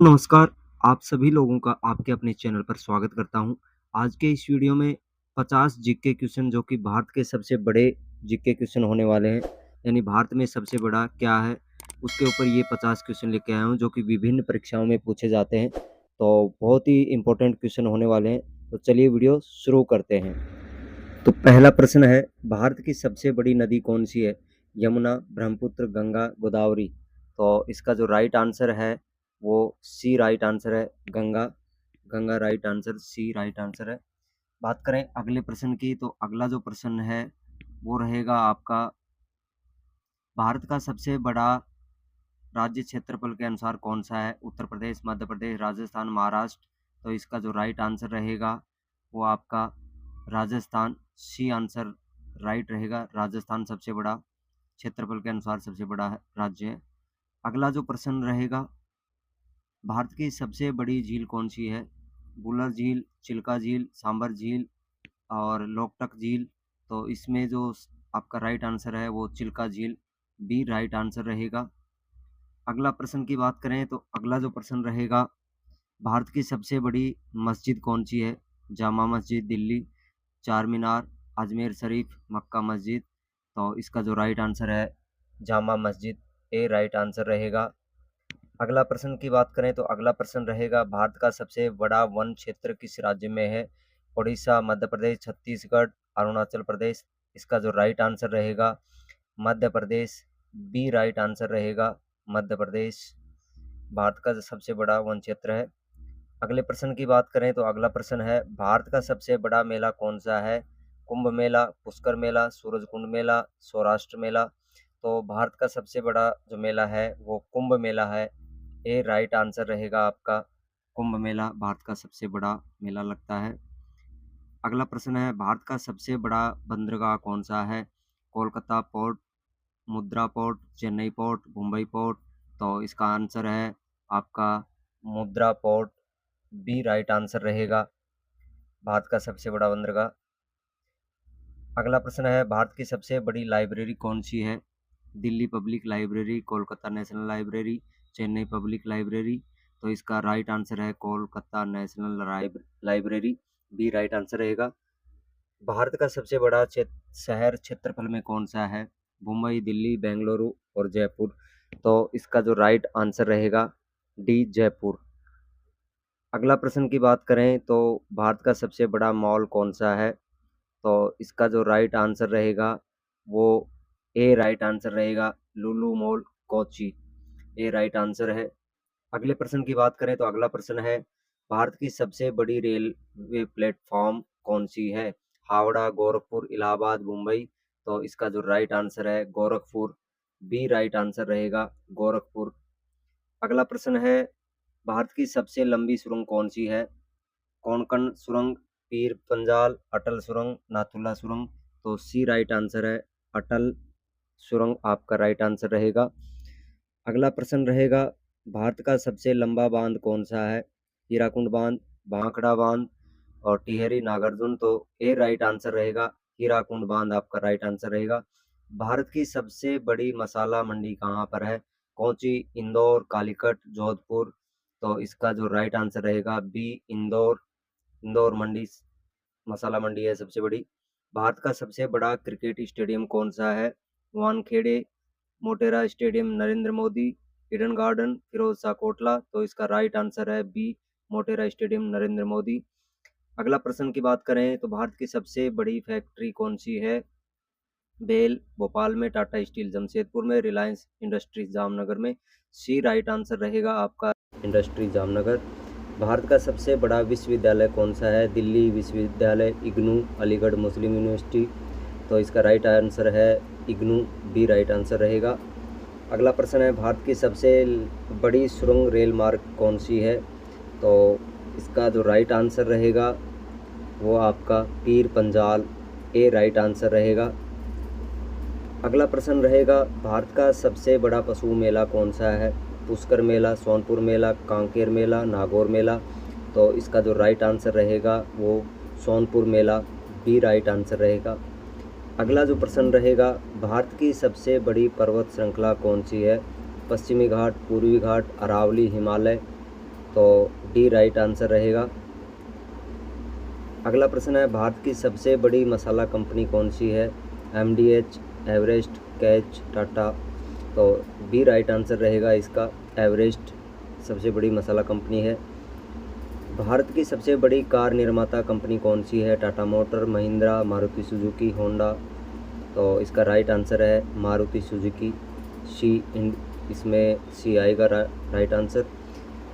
नमस्कार, आप सभी लोगों का आपके अपने चैनल पर स्वागत करता हूँ। आज के इस वीडियो में 50 जीके क्वेश्चन जो कि भारत के सबसे बड़े जीके क्वेश्चन होने वाले हैं, यानी भारत में सबसे बड़ा क्या है, उसके ऊपर ये 50 क्वेश्चन लेके आया हूँ जो कि विभिन्न परीक्षाओं में पूछे जाते हैं। तो बहुत ही इम्पोर्टेंट क्वेश्चन होने वाले हैं, तो चलिए वीडियो शुरू करते हैं। तो पहला प्रश्न है, भारत की सबसे बड़ी नदी कौन-सी है? यमुना, ब्रह्मपुत्र, गंगा, गोदावरी। तो इसका जो राइट आंसर है वो सी राइट आंसर है, गंगा। गंगा राइट आंसर, सी राइट आंसर है। बात करें अगले प्रश्न की, तो अगला जो प्रश्न है वो रहेगा आपका, भारत का सबसे बड़ा राज्य क्षेत्रफल के अनुसार कौन-सा है? उत्तर प्रदेश, मध्य प्रदेश, राजस्थान, महाराष्ट्र। तो इसका जो राइट आंसर रहेगा वो आपका राजस्थान, सी आंसर राइट रहेगा। राजस्थान सबसे बड़ा क्षेत्रफल के अनुसार सबसे बड़ा है राज्य है। अगला जो प्रश्न रहेगा, भारत की सबसे बड़ी झील कौन-सी है? बुलर झील, चिल्का झील, सांबर झील और लोकटक झील। तो इसमें जो आपका राइट आंसर है वो चिल्का झील, बी राइट आंसर रहेगा। अगला प्रश्न की बात करें तो अगला जो प्रश्न रहेगा, भारत की सबसे बड़ी मस्जिद कौन-सी है? जामा मस्जिद दिल्ली, चार मीनार, अजमेर शरीफ, मक्का मस्जिद। तो इसका जो राइट आंसर है जामा मस्जिद, ए राइट आंसर रहेगा। अगला प्रश्न की बात करें तो अगला प्रश्न रहेगा, भारत का सबसे बड़ा वन क्षेत्र किस राज्य में है? उड़ीसा, मध्य प्रदेश, छत्तीसगढ़, अरुणाचल प्रदेश। इसका जो राइट आंसर रहेगा Madhya Pradesh, B right answer रहेगा मध्य प्रदेश। भारत का जो सबसे बड़ा वन क्षेत्र है। अगले प्रश्न की बात करें तो अगला प्रश्न है, भारत का सबसे बड़ा मेला कौन सा है? कुंभ मेला, पुष्कर मेला, सूरजकुंड मेला, सौराष्ट्र मेला। तो भारत का सबसे बड़ा जो मेला है वो कुंभ मेला है, ए राइट आंसर रहेगा आपका। कुंभ मेला भारत का सबसे बड़ा मेला लगता है। अगला प्रश्न है, भारत का सबसे बड़ा बंदरगाह कौन सा है? कोलकाता पोर्ट, मुद्रा port, Chennai port, Mumbai port. तो इसका आंसर है आपका मुद्रा पोर्ट, बी राइट आंसर रहेगा भारत का सबसे बड़ा बंदरगाह। अगला प्रश्न है, भारत की सबसे बड़ी लाइब्रेरी कौन सी है? Delhi public library, Kolkata national library, Chennai public library. तो इसका राइट आंसर है Kolkata national library, B right answer रहेगा। भारत का सबसे बड़ा शहर क्षेत्रफल में कौन सा है? मुंबई, दिल्ली, बेंगलुरु और जयपुर। तो इसका जो राइट आंसर रहेगा डी जयपुर। अगला प्रश्न की बात करें तो भारत का सबसे बड़ा मॉल कौन सा है? तो इसका जो राइट आंसर रहेगा वो ए राइट आंसर रहेगा, लुलु मॉल कोची, ए राइट आंसर है। अगले प्रश्न की बात करें तो अगला प्रश्न है, भारत की सबसे बड़ी रेलवे प्लेटफॉर्म कौन सी है? हावड़ा, गोरखपुर, इलाहाबाद, मुंबई। तो इसका जो राइट आंसर है गोरखपुर, बी राइट आंसर रहेगा गोरखपुर। अगला प्रश्न है, भारत की सबसे लंबी सुरंग कौन सी है? कोंकण सुरंग, पीर पंजाल, अटल सुरंग, नाथुला सुरंग। तो सी राइट आंसर है अटल सुरंग, आपका राइट आंसर रहेगा। अगला प्रश्न रहेगा, भारत का सबसे लंबा बांध कौन सा है? हीराकुंड बांध, भांखड़ा बांध और टिहरी नागार्जुन। तो ए राइट आंसर रहेगा हीराकुंड बांध, आपका राइट आंसर रहेगा। भारत की सबसे बड़ी मसाला मंडी कहाँ पर है? कोची, इंदौर, कालीकट, जोधपुर। तो इसका जो राइट आंसर रहेगा बी इंदौर, इंदौर मंडी मसाला मंडी है सबसे बड़ी। भारत का सबसे बड़ा क्रिकेट स्टेडियम कौन सा है? वानखेड़े, मोटेरा स्टेडियम, नरेंद्र मोदी, ईडन गार्डन, फिरोज शाह कोटला। तो इसका राइट आंसर है बी मोटेरा स्टेडियम, नरेंद्र मोदी। अगला प्रश्न की बात करें तो भारत की सबसे बड़ी फैक्ट्री कौन सी है? बेल भोपाल में, टाटा स्टील जमशेदपुर में, रिलायंस इंडस्ट्रीज जामनगर में। सी राइट आंसर रहेगा आपका इंडस्ट्री जामनगर। भारत का सबसे बड़ा विश्वविद्यालय कौन सा है? दिल्ली विश्वविद्यालय, इग्नू, अलीगढ़ मुस्लिम यूनिवर्सिटी। तो इसका राइट आंसर है इग्नू, बी राइट आंसर रहेगा। अगला प्रश्न है, भारत की सबसे बड़ी सुरंग रेल मार्ग कौन सी है? तो इसका जो राइट आंसर रहेगा वो आपका पीर पंजाल, ए राइट आंसर रहेगा। अगला प्रश्न रहेगा, भारत का सबसे बड़ा पशु मेला कौन सा है? पुष्कर मेला, सोनपुर मेला, कांकेर मेला, नागौर मेला। तो इसका जो राइट आंसर रहेगा वो सोनपुर मेला, बी राइट आंसर रहेगा। अगला जो प्रश्न रहेगा, भारत की सबसे बड़ी पर्वत श्रृंखला कौन सी है? पश्चिमी घाट, पूर्वी घाट, अरावली, हिमालय। तो डी राइट आंसर रहेगा। अगला प्रश्न है, भारत की सबसे बड़ी मसाला कंपनी कौन सी है? MDH, Everest, catch, Tata. तो बी राइट आंसर रहेगा इसका, एवरेस्ट सबसे बड़ी मसाला कंपनी है। भारत की सबसे बड़ी कार निर्माता कंपनी कौन सी है? Tata motor, Mahindra, Maruti Suzuki, Honda. तो इसका राइट आंसर है मारुति सुजुकी, इसमें सी आएगा राइट आंसर।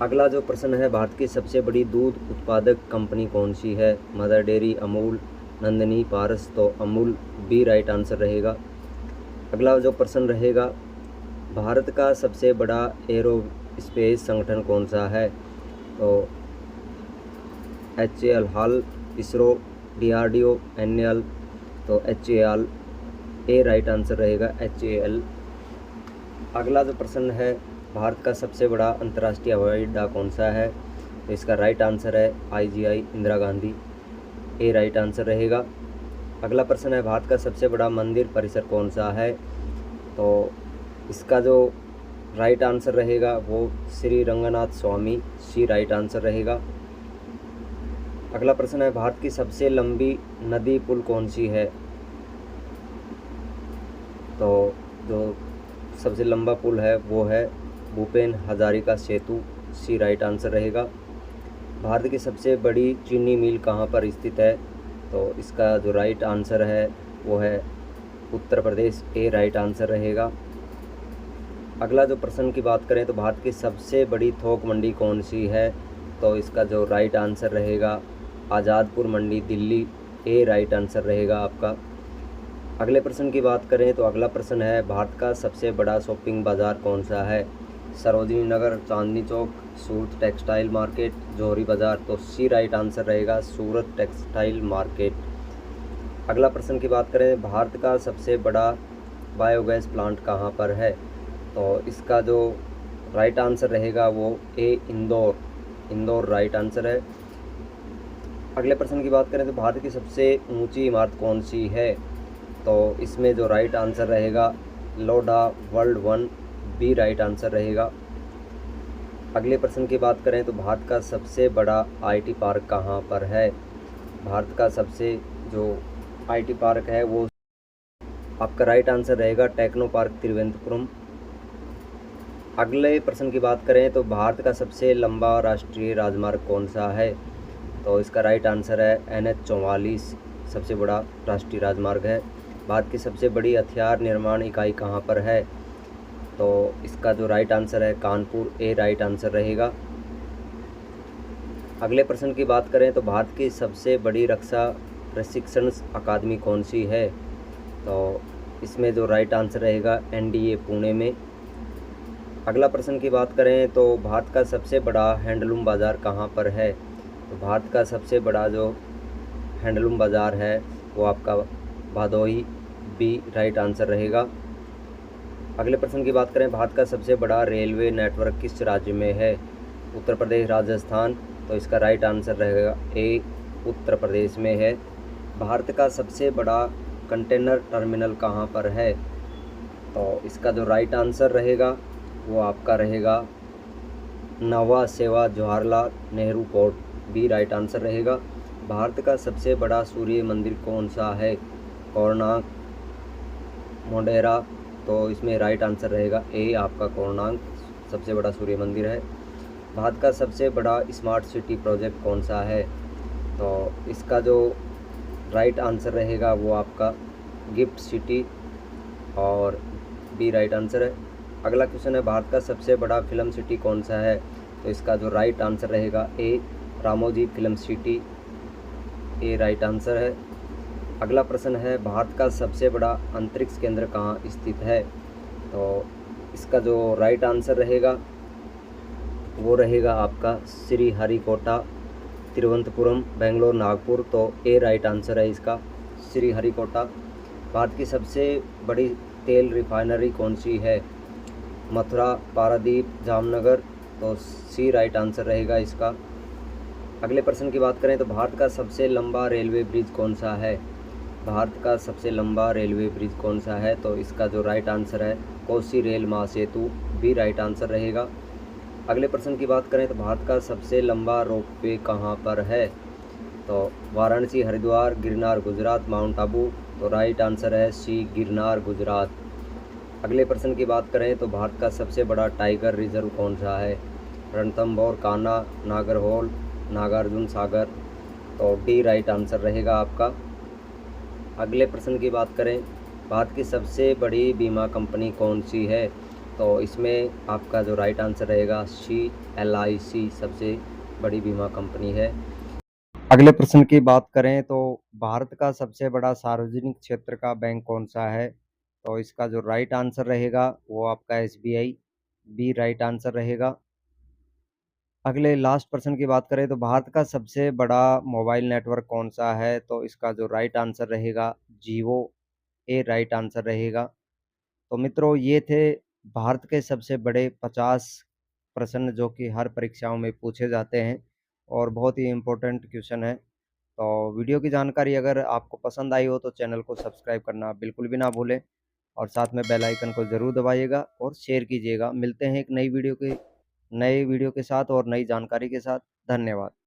अगला जो प्रश्न है, भारत की सबसे बड़ी दूध उत्पादक कंपनी कौन सी है? मदर डेयरी, अमूल, नंदिनी, पारस। तो अमूल बी राइट आंसर रहेगा। अगला जो प्रश्न रहेगा, भारत का सबसे बड़ा एरोस्पेस संगठन कौन सा है? तो HAL, हाल, इसरो, DRDO, NAL। तो HAL ए राइट आंसर रहेगा, HAL। अगला जो प्रश्न है, भारत का सबसे बड़ा अंतर्राष्ट्रीय हवाई अड्डा कौन सा है? तो इसका राइट आंसर है IGI, इंदिरा गांधी, ए राइट आंसर रहेगा। अगला प्रश्न है, भारत का सबसे बड़ा मंदिर परिसर कौन सा है? तो इसका जो राइट आंसर रहेगा वो श्री रंगनाथ स्वामी, सी राइट आंसर रहेगा। अगला प्रश्न है, भारत की सबसे लंबी नदी पुल कौन सी है? तो जो सबसे लंबा पुल है वो है भूपेन हजारिका सेतु, सी राइट आंसर रहेगा। भारत की सबसे बड़ी चीनी मिल कहाँ पर स्थित है? तो इसका जो राइट आंसर है वो है उत्तर प्रदेश, ए राइट आंसर रहेगा। अगला जो प्रश्न की बात करें तो भारत की सबसे बड़ी थोक मंडी कौन सी है? तो इसका जो राइट आंसर रहेगा आज़ादपुर मंडी, दिल्ली, ए राइट आंसर रहेगा आपका। अगले प्रश्न की बात करें तो अगला प्रश्न है, भारत का सबसे बड़ा शॉपिंग बाज़ार कौन सा है? सरोजिनी नगर, चांदनी चौक, सूरत टेक्सटाइल मार्केट, जौहरी बाज़ार। तो सी राइट आंसर रहेगा सूरत टेक्सटाइल मार्केट। अगला प्रश्न की बात करें, भारत का सबसे बड़ा बायोगैस प्लांट कहाँ पर है? तो इसका जो राइट आंसर रहेगा वो ए इंदौर, इंदौर राइट आंसर है। अगले प्रश्न की बात करें तो भारत की सबसे ऊंची इमारत कौन सी है? तो इसमें जो राइट आंसर रहेगा लोडा वर्ल्ड 1, बी राइट आंसर रहेगा। अगले प्रश्न की बात करें तो भारत का सबसे बड़ा IT पार्क कहाँ पर है? भारत का सबसे जो IT पार्क है वो आपका राइट आंसर रहेगा टेक्नो पार्क, तिरुवनंतपुरम। अगले प्रश्न की बात करें तो भारत का सबसे लंबा राष्ट्रीय राजमार्ग कौन सा है? तो इसका राइट आंसर है NH-44, सबसे बड़ा राष्ट्रीय राजमार्ग है। भारत की सबसे बड़ी हथियार निर्माण इकाई कहाँ पर है? तो इसका जो राइट आंसर है कानपुर, ए राइट आंसर रहेगा। अगले प्रश्न की बात करें तो भारत की सबसे बड़ी रक्षा प्रशिक्षण अकादमी कौन सी है? तो इसमें जो राइट आंसर रहेगा NDA, पुणे में। अगला प्रश्न की बात करें तो भारत का सबसे बड़ा हैंडलूम बाज़ार कहाँ पर है? तो भारत का सबसे बड़ा जो हैंडलूम बाज़ार है वो आपका भदोही, बी राइट आंसर रहेगा। अगले प्रश्न की बात करें, भारत का सबसे बड़ा रेलवे नेटवर्क किस राज्य में है? उत्तर प्रदेश, राजस्थान। तो इसका राइट आंसर रहेगा ए उत्तर प्रदेश में है। भारत का सबसे बड़ा कंटेनर टर्मिनल कहाँ पर है? तो इसका जो राइट आंसर रहेगा वो आपका रहेगा Nhava Sheva Jawaharlal Nehru port, B right answer रहेगा। भारत का सबसे बड़ा सूर्य मंदिर कौन सा है? कोणार्क, मोढेरा। तो इसमें राइट आंसर रहेगा ए आपका कोणार्क, सबसे बड़ा सूर्य मंदिर है। भारत का सबसे बड़ा स्मार्ट सिटी प्रोजेक्ट कौन सा है? तो इसका जो राइट आंसर रहेगा वो आपका गिफ्ट सिटी, और बी राइट आंसर है। अगला क्वेश्चन है, भारत का सबसे बड़ा फिल्म सिटी कौन सा है? तो इसका जो राइट आंसर रहेगा ए रामोजी फिल्म सिटी, ए राइट आंसर है। अगला प्रश्न है, भारत का सबसे बड़ा अंतरिक्ष केंद्र कहाँ स्थित है? तो इसका जो राइट आंसर रहेगा वो रहेगा आपका श्रीहरिकोटा, तिरुवनंतपुरम, बेंगलोर, नागपुर। तो ए राइट आंसर है इसका श्रीहरिकोटा। भारत की सबसे बड़ी तेल रिफाइनरी कौन सी है? मथुरा, पारादीप, जामनगर। तो सी राइट आंसर रहेगा इसका। अगले प्रश्न की बात करें तो भारत का सबसे लंबा रेलवे ब्रिज कौन सा है? भारत का सबसे लंबा रेलवे ब्रिज कौन सा है? तो इसका जो राइट आंसर है कोसी रेल महासेतु, बी राइट आंसर रहेगा। अगले प्रश्न की बात करें तो भारत का सबसे लंबा रोपवे कहाँ पर है? तो वाराणसी, हरिद्वार, गिरनार गुजरात, माउंट आबू। तो राइट आंसर है सी, गिरनार गुजरात। अगले प्रश्न की बात करें तो भारत का सबसे बड़ा टाइगर रिजर्व कौन सा है? रणथंभौर, कान्हा, नागरहोल, नागार्जुन सागर। तो डी राइट आंसर रहेगा आपका। अगले प्रश्न की बात करें, भारत की सबसे बड़ी बीमा कंपनी कौन सी है? तो इसमें आपका जो राइट आंसर रहेगा सी, LIC सबसे बड़ी बीमा कंपनी है। अगले प्रश्न की बात करें तो भारत का सबसे बड़ा सार्वजनिक क्षेत्र का बैंक कौन सा है? तो इसका जो राइट आंसर रहेगा वो आपका SBI, बी राइट आंसर रहेगा। अगले लास्ट प्रश्न की बात करें तो भारत का सबसे बड़ा मोबाइल नेटवर्क कौन सा है? तो इसका जो राइट आंसर रहेगा जियो, ए राइट आंसर रहेगा। तो मित्रों ये थे भारत के सबसे बड़े 50 प्रश्न जो कि हर परीक्षाओं में पूछे जाते हैं और बहुत ही इम्पोर्टेंट क्वेश्चन है। तो वीडियो की जानकारी अगर आपको पसंद आई हो तो चैनल को सब्सक्राइब करना बिल्कुल भी ना भूलें और साथ में बेल आइकन को ज़रूर दबाइएगा और शेयर कीजिएगा। मिलते हैं एक नई वीडियो के साथ और नई जानकारी के साथ। धन्यवाद।